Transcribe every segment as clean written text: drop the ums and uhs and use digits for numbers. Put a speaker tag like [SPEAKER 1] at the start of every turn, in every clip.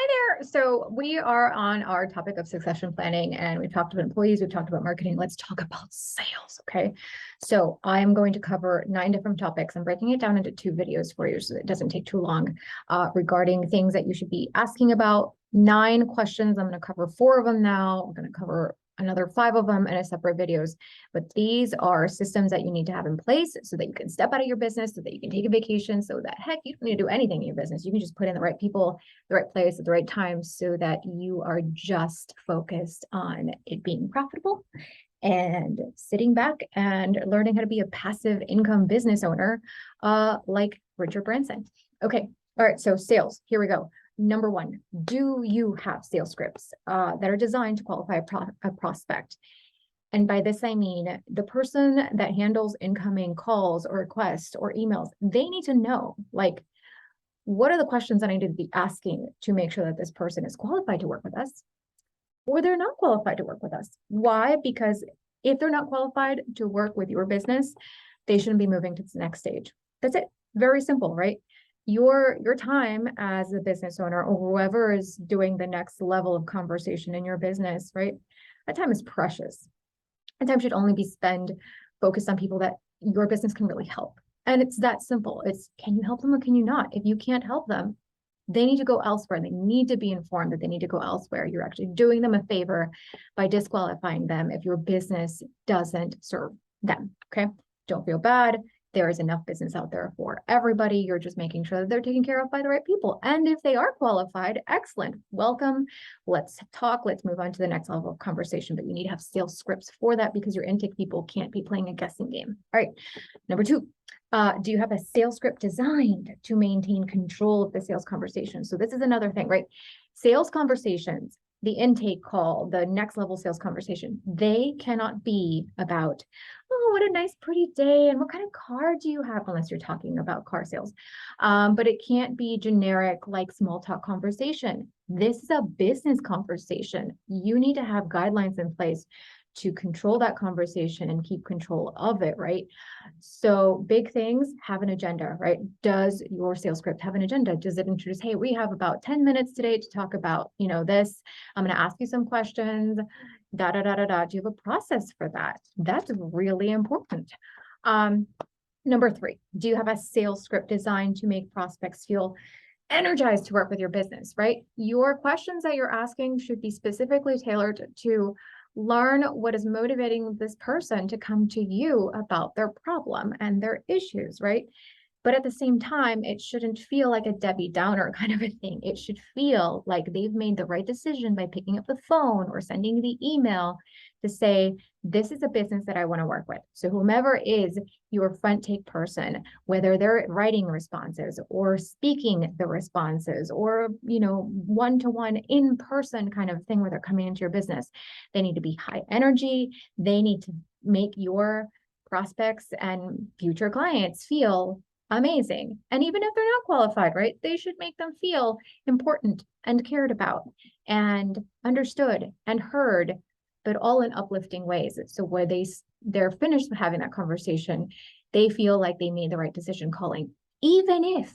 [SPEAKER 1] Hi there. So we are on our topic of succession planning, and we've talked about employees, we've talked about marketing. Let's talk about sales. Okay. So I'm going to cover 9 different topics. I'm breaking it down into 2 videos for you so that it doesn't take too long, regarding things that you should be asking about. 9 questions. I'm going to cover 4 of them now. I'm going to cover another 5 of them in a separate videos. But these are systems that you need to have in place so that you can step out of your business, so that you can take a vacation, so that heck, you don't need to do anything in your business. You can just put in the right people, the right place at the right time, so that you are just focused on it being profitable and sitting back and learning how to be a passive income business owner, like Richard Branson. Okay. All right. So sales, here we go. Number 1, do you have sales scripts that are designed to qualify a prospect? And by this, I mean the person that handles incoming calls or requests or emails, they need to know, like, what are the questions that I need to be asking to make sure that this person is qualified to work with us, or they're not qualified to work with us? Why? Because if they're not qualified to work with your business, they shouldn't be moving to the next stage. That's it. Very simple, right? Your time as a business owner, or whoever is doing the next level of conversation in your business, right? That time is precious. And time should only be spent focused on people that your business can really help. And it's that simple. It's, can you help them or can you not? If you can't help them, they need to go elsewhere. They need to be informed that they need to go elsewhere. You're actually doing them a favor by disqualifying them if your business doesn't serve them. Okay. Don't feel bad. There is enough business out there for everybody. You're just making sure that they're taken care of by the right people. And if they are qualified, excellent. Welcome. Let's talk. Let's move on to the next level of conversation. But you need to have sales scripts for that, because your intake people can't be playing a guessing game. All right. Number 2, do you have a sales script designed to maintain control of the sales conversation? So this is another thing, right? Sales conversations, the intake call, the next level sales conversation, they cannot be about, oh, what a nice pretty day and what kind of car do you have, unless you're talking about car sales. But it can't be generic, like small talk conversation. This is a business conversation. You need to have guidelines in place to control that conversation and keep control of it, right? So big things have an agenda, right? Does your sales script have an agenda? Does it introduce, hey, we have about 10 minutes today to talk about, this. I'm going to ask you some questions, da, da, da, da, da. Do you have a process for that? That's really important. Number 3, do you have a sales script designed to make prospects feel energized to work with your business, right? Your questions that you're asking should be specifically tailored to learn what is motivating this person to come to you about their problem and their issues, right? But at the same time, it shouldn't feel like a Debbie Downer kind of a thing. It should feel like they've made the right decision by picking up the phone or sending the email to say, this is a business that I want to work with. So whomever is your front take person, whether they're writing responses or speaking the responses, or, one-to-one in-person kind of thing where they're coming into your business, they need to be high energy. They need to make your prospects and future clients feel amazing. And even if they're not qualified, right, they should make them feel important and cared about and understood and heard, but all in uplifting ways. So where they're finished having that conversation, they feel like they made the right decision calling, even if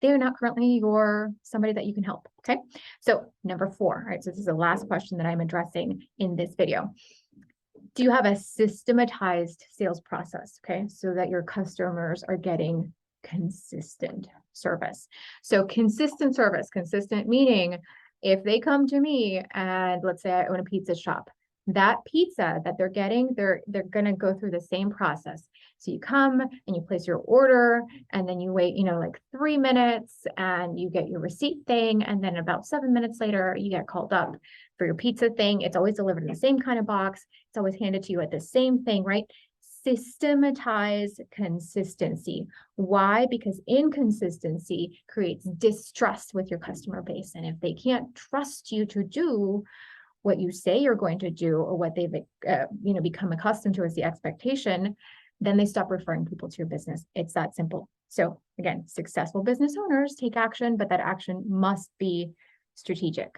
[SPEAKER 1] they're not currently somebody that you can help. Okay. So number 4, right? So this is the last question that I'm addressing in this video. Do you have a systematized sales process? Okay. So that your customers are getting consistent service. So consistent service, consistent meaning if they come to me and let's say I own a pizza shop, that pizza that they're getting, they're going to go through the same process. So you come and you place your order, and then you wait, like 3 minutes, and you get your receipt thing. And then about 7 minutes later, you get called up for your pizza thing. It's always delivered in the same kind of box. It's always handed to you at the same thing, right? Systematize consistency. Why? Because inconsistency creates distrust with your customer base. And if they can't trust you to do what you say you're going to do, or what they've become accustomed to as the expectation, then they stop referring people to your business. It's that simple. So again, successful business owners take action, but that action must be strategic.